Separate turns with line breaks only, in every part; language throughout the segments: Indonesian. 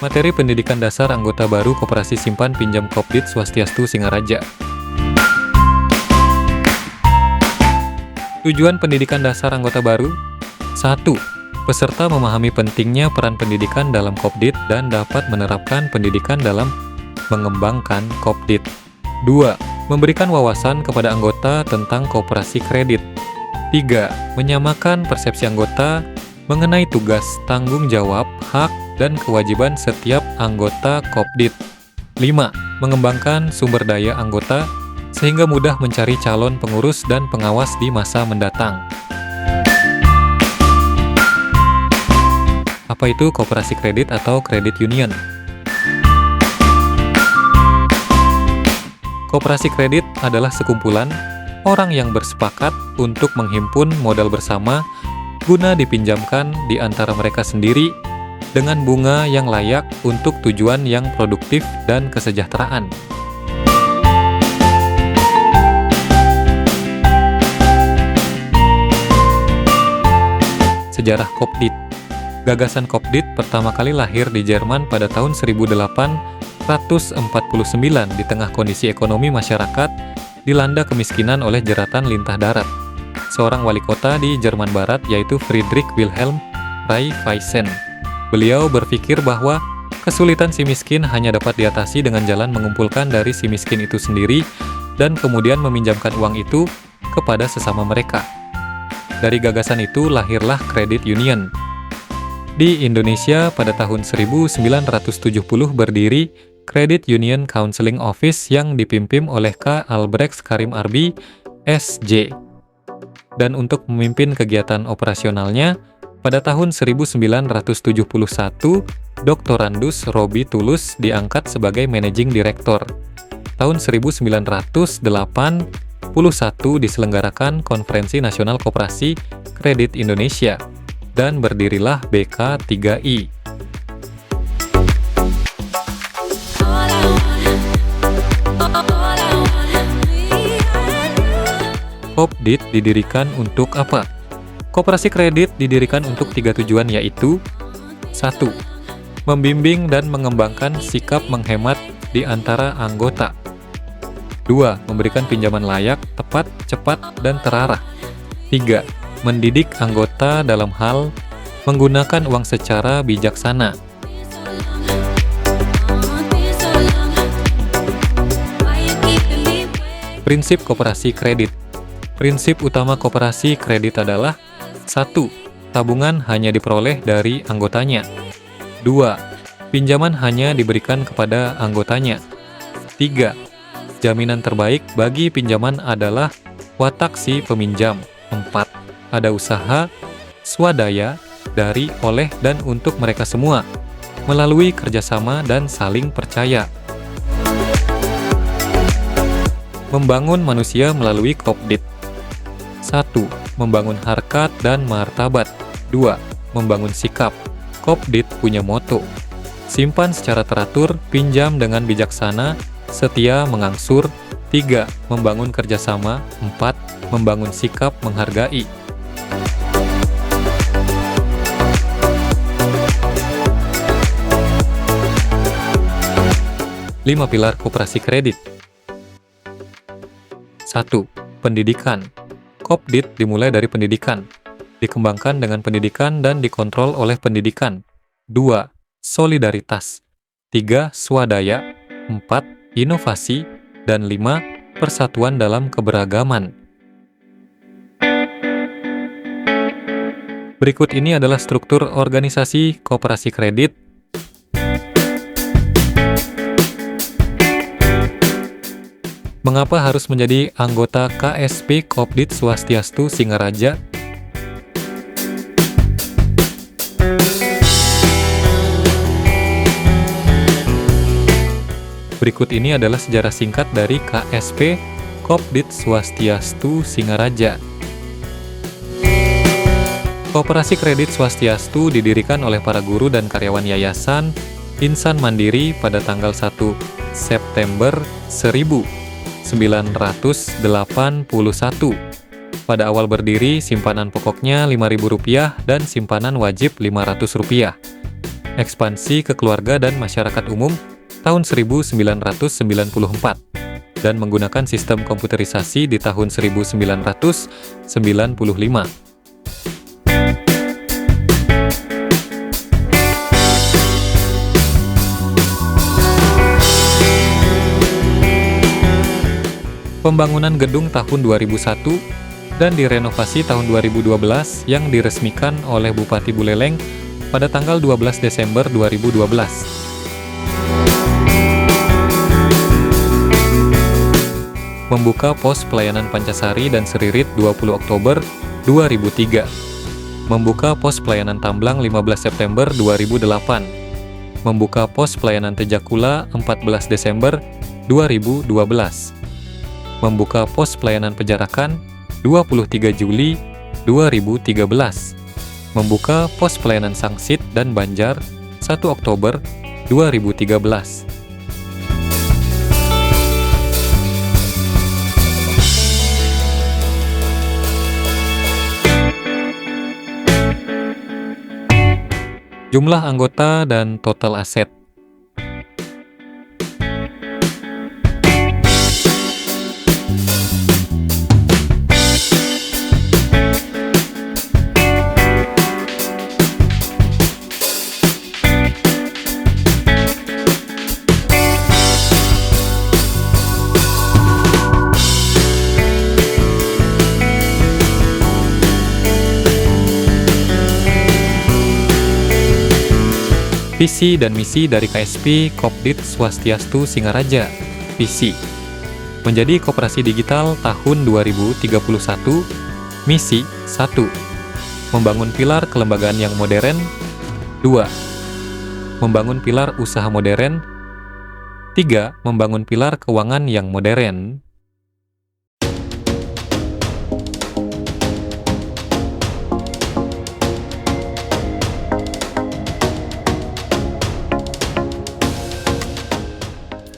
Materi pendidikan dasar anggota baru Koperasi Simpan Pinjam Kopdit Swastiastu Singaraja. Tujuan pendidikan dasar anggota baru: 1. Peserta memahami pentingnya peran pendidikan dalam Kopdit dan dapat menerapkan pendidikan dalam mengembangkan Kopdit. 2. Memberikan wawasan kepada anggota tentang koperasi kredit. 3. Menyamakan persepsi anggota mengenai tugas, tanggung jawab, hak, dan kewajiban setiap anggota Kopdit. 5. Mengembangkan sumber daya anggota sehingga mudah mencari calon pengurus dan pengawas di masa mendatang. Apa itu koperasi kredit atau credit union? Koperasi kredit adalah sekumpulan orang yang bersepakat untuk menghimpun modal bersama guna dipinjamkan di antara mereka sendiri dengan bunga yang layak untuk tujuan yang produktif dan kesejahteraan. Sejarah Kopdit. Gagasan Kopdit pertama kali lahir di Jerman pada tahun 1849 di tengah kondisi ekonomi masyarakat dilanda kemiskinan oleh jeratan lintah darat. Seorang wali kota di Jerman Barat yaitu Friedrich Wilhelm Raiffeisen. Beliau berpikir bahwa kesulitan si miskin hanya dapat diatasi dengan jalan mengumpulkan dari si miskin itu sendiri dan kemudian meminjamkan uang itu kepada sesama mereka. Dari gagasan itu lahirlah credit union. Di Indonesia pada tahun 1970 berdiri Credit Union Counseling Office yang dipimpin oleh K. Albrechts Karim Arbi, S.J. Dan untuk memimpin kegiatan operasionalnya, pada tahun 1971, Doktorandus Robi Tulus diangkat sebagai Managing Director. Tahun 1981 diselenggarakan Konferensi Nasional Koperasi Kredit Indonesia, dan berdirilah BK3I. Kopdit didirikan untuk apa? Koperasi kredit didirikan untuk 3 tujuan yaitu: 1. Membimbing dan mengembangkan sikap menghemat di antara anggota. 2. Memberikan pinjaman layak, tepat, cepat, dan terarah. 3. Mendidik anggota dalam hal menggunakan uang secara bijaksana. Prinsip koperasi kredit. Prinsip utama koperasi kredit adalah: 1. Tabungan hanya diperoleh dari anggotanya. 2. Pinjaman hanya diberikan kepada anggotanya. 3. Jaminan terbaik bagi pinjaman adalah watak si peminjam. 4. Ada usaha swadaya dari, oleh, dan untuk mereka semua melalui kerjasama dan saling percaya. Membangun manusia melalui Kopdit. 1. Membangun harkat dan martabat. 2. Membangun sikap. Kopdit punya moto: simpan secara teratur, pinjam dengan bijaksana, setia mengangsur. 3. Membangun kerjasama. 4. Membangun sikap menghargai. Lima pilar koperasi kredit. 1. Pendidikan. Kopdit dimulai dari pendidikan, dikembangkan dengan pendidikan dan dikontrol oleh pendidikan. 2. Solidaritas. 3. Swadaya. 4. Inovasi. Dan 5. Persatuan dalam keberagaman. Berikut ini adalah struktur organisasi koperasi kredit. Mengapa harus menjadi anggota KSP Kopdit Swastiastu Singaraja? Berikut ini adalah sejarah singkat dari KSP Kopdit Swastiastu Singaraja. Koperasi Kredit Swastiastu didirikan oleh para guru dan karyawan Yayasan Insan Mandiri pada tanggal 1 September 1981. Pada awal berdiri, simpanan pokoknya Rp5.000 dan simpanan wajib Rp500. Ekspansi ke keluarga dan masyarakat umum tahun 1994 dan menggunakan sistem komputerisasi di tahun 1995. Pembangunan gedung tahun 2001 dan direnovasi tahun 2012 yang diresmikan oleh Bupati Buleleng pada tanggal 12 Desember 2012. Membuka pos pelayanan Pancasari dan Seririt 20 Oktober 2003. Membuka pos pelayanan Tamblang 15 September 2008. Membuka pos pelayanan Tejakula 14 Desember 2012. Membuka pos pelayanan Pejarakan 23 Juli 2013. Membuka pos pelayanan Sangsit dan Banjar 1 Oktober 2013. Jumlah anggota dan total aset. Visi dan misi dari KSP Kopdit Swastiastu Singaraja. Visi: menjadi koperasi digital tahun 2031. Misi: 1. Membangun pilar kelembagaan yang modern. 2. Membangun pilar usaha modern. 3. Membangun pilar keuangan yang modern.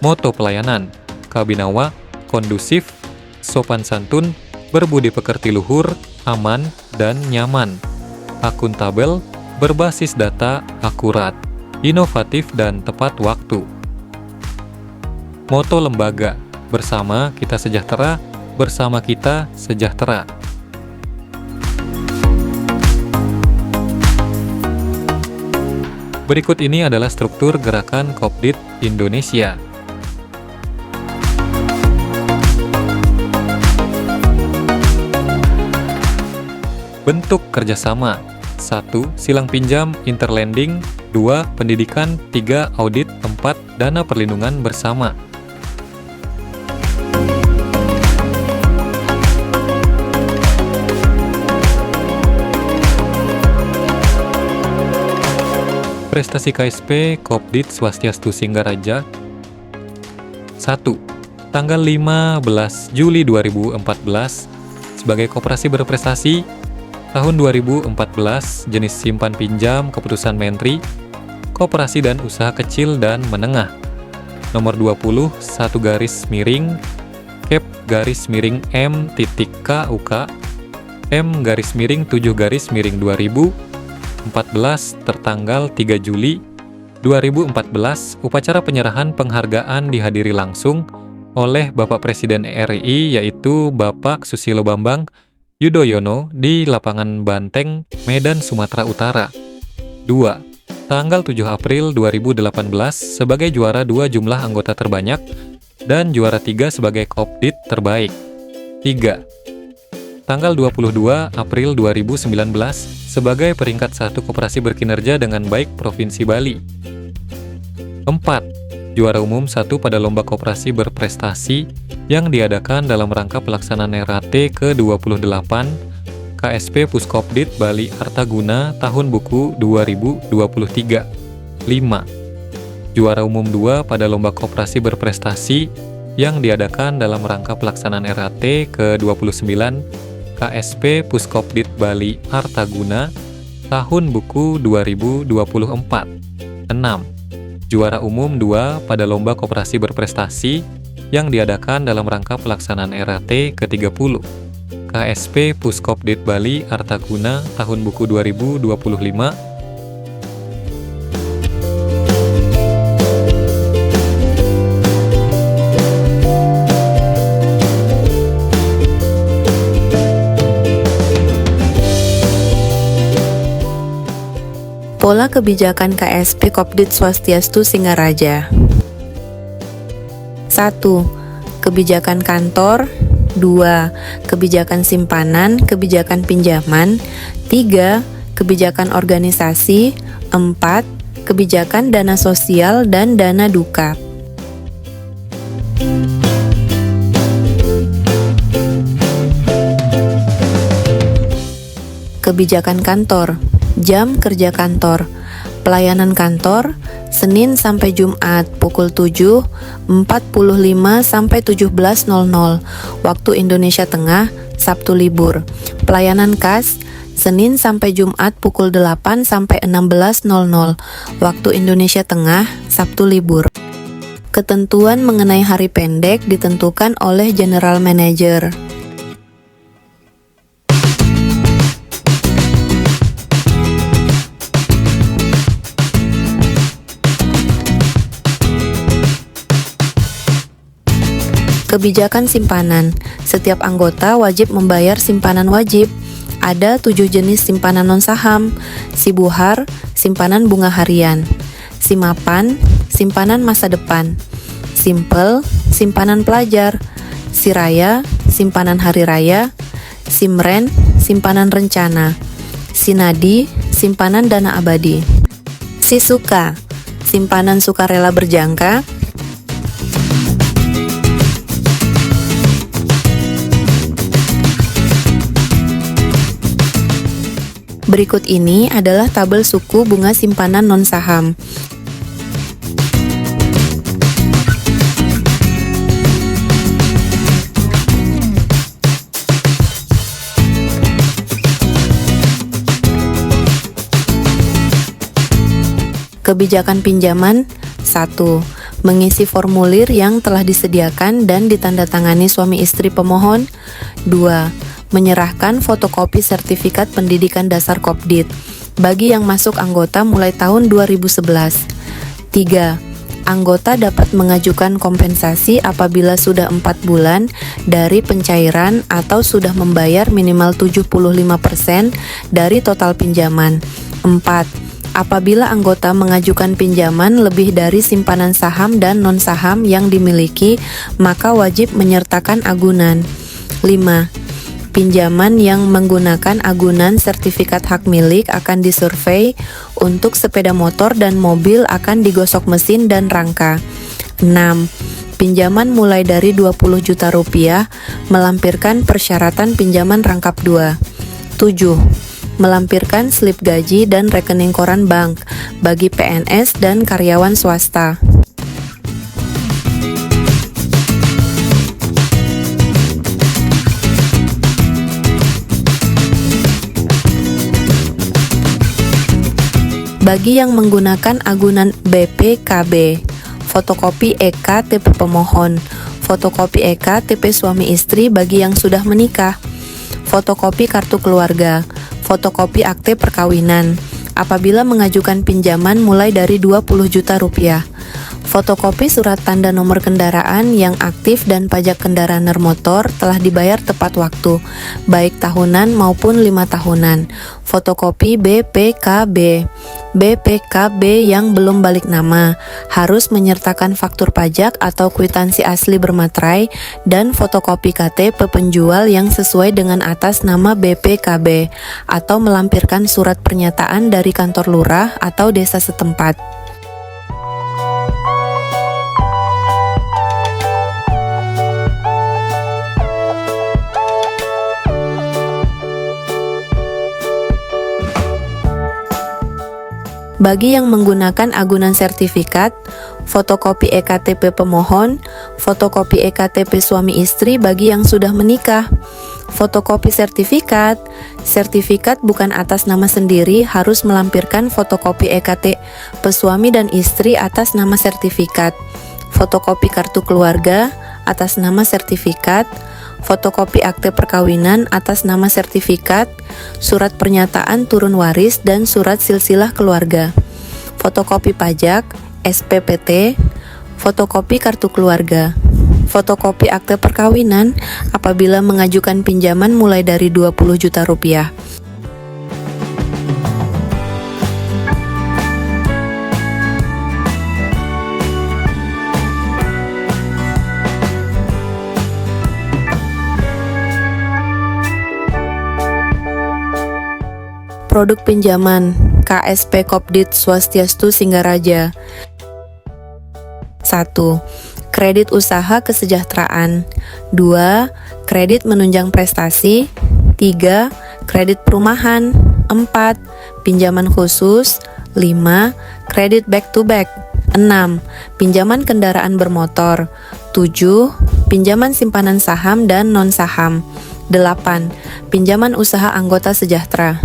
Moto pelayanan: Kabinawa, kondusif, sopan santun, berbudi pekerti luhur, aman, dan nyaman. Akuntabel, berbasis data, akurat, inovatif, dan tepat waktu. Moto lembaga: bersama kita sejahtera, bersama kita sejahtera. Berikut ini adalah struktur gerakan Kopdit Indonesia. Bentuk kerjasama: 1. Silang pinjam interlending. 2. Pendidikan. 3. Audit. 4. Dana perlindungan bersama. Prestasi KSP Kopdit Swastiastu Singaraja. 1. Tanggal 15 Juli 2014 sebagai koperasi berprestasi. Tahun 2014, jenis simpan pinjam keputusan Menteri, Koperasi dan Usaha Kecil dan Menengah. Nomor 20, 1 garis miring, Kep garis miring M.KUK, M garis miring 7 garis miring 2014, tertanggal 3 Juli 2014, upacara penyerahan penghargaan dihadiri langsung oleh Bapak Presiden RI yaitu Bapak Susilo Bambang Yudhoyono di Lapangan Banteng, Medan, Sumatera Utara. 2. Tanggal 7 April 2018 sebagai juara 2 jumlah anggota terbanyak dan juara 3 sebagai Kopdit terbaik. 3. Tanggal 22 April 2019 sebagai peringkat 1 koperasi berkinerja dengan baik Provinsi Bali. 4. Juara umum 1 pada lomba koperasi berprestasi yang diadakan dalam rangka pelaksanaan RAT ke-28 KSP Puskopdit Bali Artaguna tahun buku 2023. 5. Juara umum 2 pada lomba koperasi berprestasi yang diadakan dalam rangka pelaksanaan RAT ke-29 KSP Puskopdit Bali Artaguna tahun buku 2024. 6. Juara umum 2 pada lomba koperasi berprestasi yang diadakan dalam rangka pelaksanaan RAT ke-30 KSP Puskopdit Bali Artaguna tahun buku 2025.
Pola kebijakan KSP Kopdit Swastiastu Singaraja. 1. Kebijakan kantor. 2. Kebijakan simpanan, kebijakan pinjaman. 3. Kebijakan organisasi. 4. Kebijakan dana sosial dan dana duka. Kebijakan kantor. Jam kerja kantor. Pelayanan kantor Senin sampai Jumat pukul 7.45 sampai 17.00 waktu Indonesia Tengah, Sabtu libur. Pelayanan kas Senin sampai Jumat pukul 8 sampai 16.00 waktu Indonesia Tengah, Sabtu libur. Ketentuan mengenai hari pendek ditentukan oleh General Manager. Kebijakan simpanan. Setiap anggota wajib membayar simpanan wajib. Ada 7 jenis simpanan non-saham. Sibuhar, simpanan bunga harian. Simapan, simpanan masa depan. Simpel, simpanan pelajar. Siraya, simpanan hari raya. Simren, simpanan rencana. Sinadi, simpanan dana abadi. Sisuka, simpanan sukarela berjangka. Berikut ini adalah tabel suku bunga simpanan non-saham. Kebijakan pinjaman. 1. Mengisi formulir yang telah disediakan dan ditandatangani suami istri pemohon. 2. Menyerahkan fotokopi sertifikat pendidikan dasar Kopdit bagi yang masuk anggota mulai tahun 2011. 3. Anggota dapat mengajukan kompensasi apabila sudah 4 bulan dari pencairan atau sudah membayar minimal 75% dari total pinjaman. 4. Apabila anggota mengajukan pinjaman lebih dari simpanan saham dan non-saham yang dimiliki, maka wajib menyertakan agunan. 5. Pinjaman yang menggunakan agunan sertifikat hak milik akan disurvei. Untuk sepeda motor dan mobil akan digosok mesin dan rangka. 6. Pinjaman mulai dari 20 juta rupiah melampirkan persyaratan pinjaman rangkap 2. 7. Melampirkan slip gaji dan rekening koran bank bagi PNS dan karyawan swasta. Bagi yang menggunakan agunan BPKB, fotokopi EKTP pemohon, fotokopi EKTP suami istri bagi yang sudah menikah, fotokopi kartu keluarga, fotokopi akte perkawinan, apabila mengajukan pinjaman mulai dari 20 juta rupiah, fotokopi surat tanda nomor kendaraan yang aktif dan pajak kendaraan bermotor telah dibayar tepat waktu, baik tahunan maupun 5 tahunan, fotokopi BPKB. BPKB yang belum balik nama harus menyertakan faktur pajak atau kwitansi asli bermaterai dan fotokopi KTP penjual yang sesuai dengan atas nama BPKB atau melampirkan surat pernyataan dari kantor lurah atau desa setempat. Bagi yang menggunakan agunan sertifikat, fotokopi EKTP pemohon, fotokopi EKTP suami istri bagi yang sudah menikah, fotokopi sertifikat, sertifikat bukan atas nama sendiri harus melampirkan fotokopi EKTP pesuami dan istri atas nama sertifikat, fotokopi kartu keluarga atas nama sertifikat, fotokopi akte perkawinan atas nama sertifikat, surat pernyataan turun waris dan surat silsilah keluarga, fotokopi pajak, SPPT, fotokopi kartu keluarga, fotokopi akte perkawinan apabila mengajukan pinjaman mulai dari 20 juta rupiah. produk pinjaman KSP Kopdit Swastiastu Singaraja. 1. Kredit usaha kesejahteraan. 2. Kredit menunjang prestasi. 3. Kredit perumahan. 4. Pinjaman khusus. 5. Kredit back to back. 6. Pinjaman kendaraan bermotor. 7. Pinjaman simpanan saham dan non-saham. 8. Pinjaman usaha anggota sejahtera.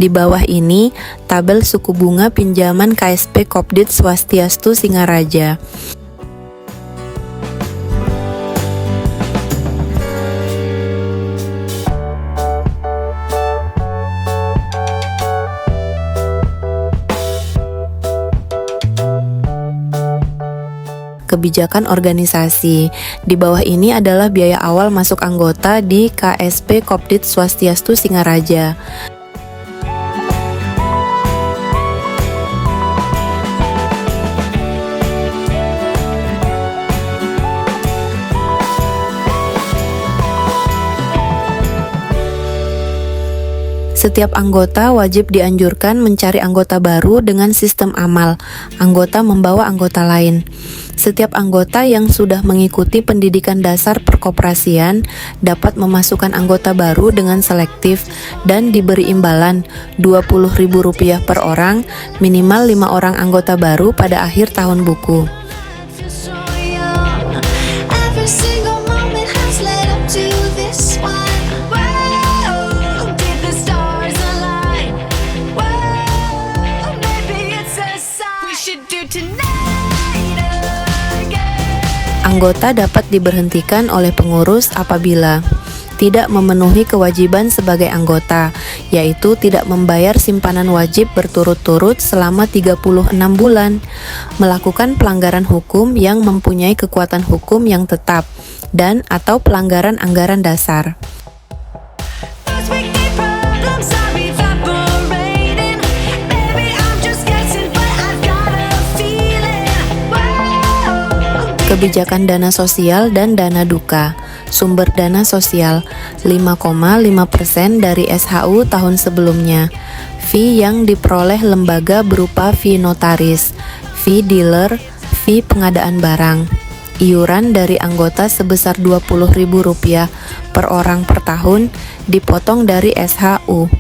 Di bawah ini, tabel suku bunga pinjaman KSP Kopdit Swastiastu Singaraja. Kebijakan organisasi. Di bawah ini adalah biaya awal masuk anggota di KSP Kopdit Swastiastu Singaraja. Setiap anggota wajib dianjurkan mencari anggota baru dengan sistem amal. Anggota membawa anggota lain. Setiap anggota yang sudah mengikuti pendidikan dasar perkoperasian dapat memasukkan anggota baru dengan selektif dan diberi imbalan Rp20.000 per orang, minimal 5 orang anggota baru pada akhir tahun buku. Anggota dapat diberhentikan oleh pengurus apabila tidak memenuhi kewajiban sebagai anggota, yaitu tidak membayar simpanan wajib berturut-turut selama 36 bulan, melakukan pelanggaran hukum yang mempunyai kekuatan hukum yang tetap, dan atau pelanggaran anggaran dasar. Kebijakan dana sosial dan dana duka. Sumber dana sosial 5,5% dari SHU tahun sebelumnya. Fee yang diperoleh lembaga berupa fee notaris, fee dealer, fee pengadaan barang. Iuran dari anggota sebesar Rp20.000 per orang per tahun dipotong dari SHU.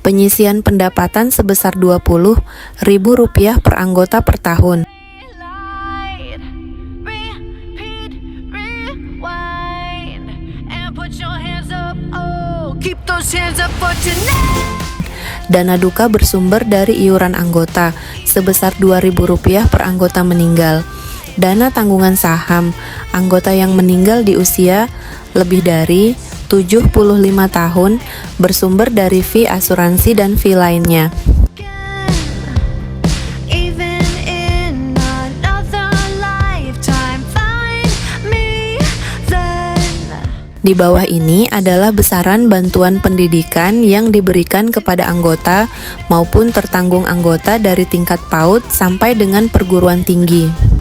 Penyisian pendapatan sebesar Rp20.000 per anggota per tahun. Dana duka bersumber dari iuran anggota sebesar Rp2.000 per anggota meninggal. Dana tanggungan saham anggota yang meninggal di usia lebih dari 75 tahun bersumber dari fee asuransi dan fee lainnya. Di bawah ini adalah besaran bantuan pendidikan yang diberikan kepada anggota maupun tertanggung anggota dari tingkat PAUD sampai dengan perguruan tinggi.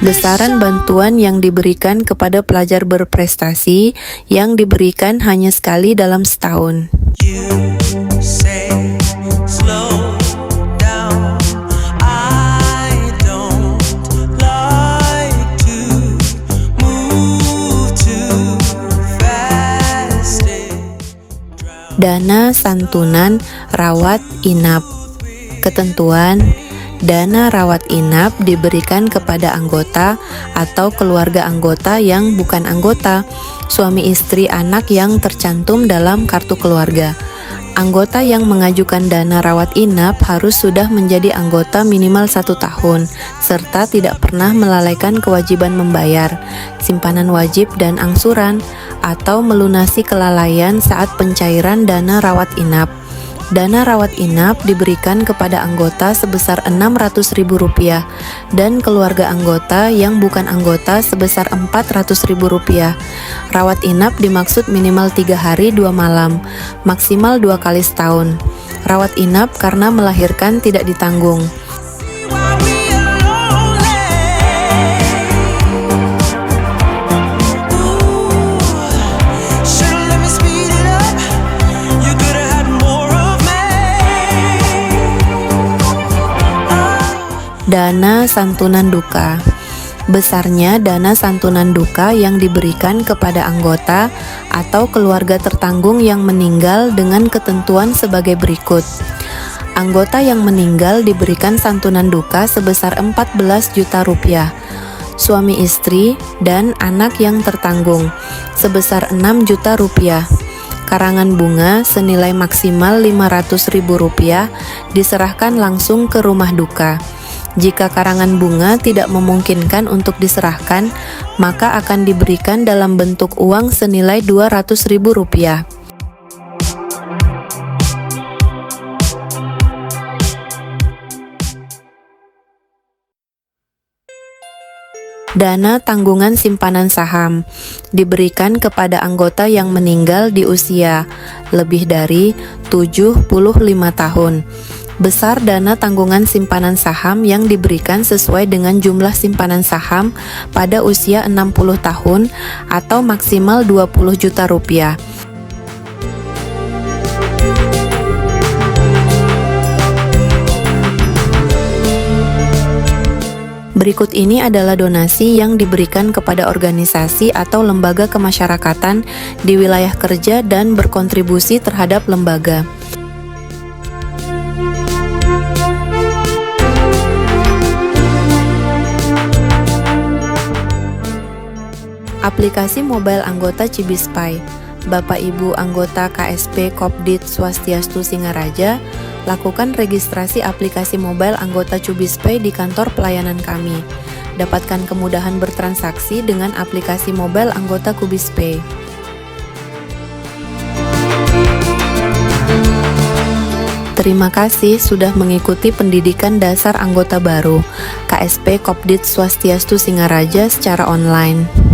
Besaran bantuan yang diberikan kepada pelajar berprestasi yang diberikan hanya sekali dalam setahun. Dana santunan rawat inap. Ketentuan: dana rawat inap diberikan kepada anggota atau keluarga anggota yang bukan anggota, suami istri anak yang tercantum dalam kartu keluarga. Anggota yang mengajukan dana rawat inap harus sudah menjadi anggota minimal 1 tahun, serta tidak pernah melalaikan kewajiban membayar, simpanan wajib dan angsuran, atau melunasi kelalaian saat pencairan dana rawat inap. Dana rawat inap diberikan kepada anggota sebesar Rp600.000 dan keluarga anggota yang bukan anggota sebesar Rp400.000. Rawat inap dimaksud minimal 3 hari 2 malam, maksimal 2 kali setahun. Rawat inap karena melahirkan tidak ditanggung. Dana santunan duka. Besarnya dana santunan duka yang diberikan kepada anggota atau keluarga tertanggung yang meninggal dengan ketentuan sebagai berikut. Anggota yang meninggal diberikan santunan duka sebesar Rp14 juta. Suami istri dan anak yang tertanggung sebesar Rp6 juta. Karangan bunga senilai maksimal Rp500.000 diserahkan langsung ke rumah duka. Jika karangan bunga tidak memungkinkan untuk diserahkan, maka akan diberikan dalam bentuk uang senilai Rp200.000. Dana tanggungan simpanan saham diberikan kepada anggota yang meninggal di usia lebih dari 75 tahun. Besar dana tanggungan simpanan saham yang diberikan sesuai dengan jumlah simpanan saham pada usia 60 tahun atau maksimal Rp20 juta. Berikut ini adalah donasi yang diberikan kepada organisasi atau lembaga kemasyarakatan di wilayah kerja dan berkontribusi terhadap lembaga. Aplikasi mobile anggota Cibispay. Bapak Ibu anggota KSP Kopdit Swastiastu Singaraja, lakukan registrasi aplikasi mobile anggota Cibispay di kantor pelayanan kami. Dapatkan kemudahan bertransaksi dengan aplikasi mobile anggota Cibispay. Terima kasih sudah mengikuti pendidikan dasar anggota baru KSP Kopdit Swastiastu Singaraja secara online.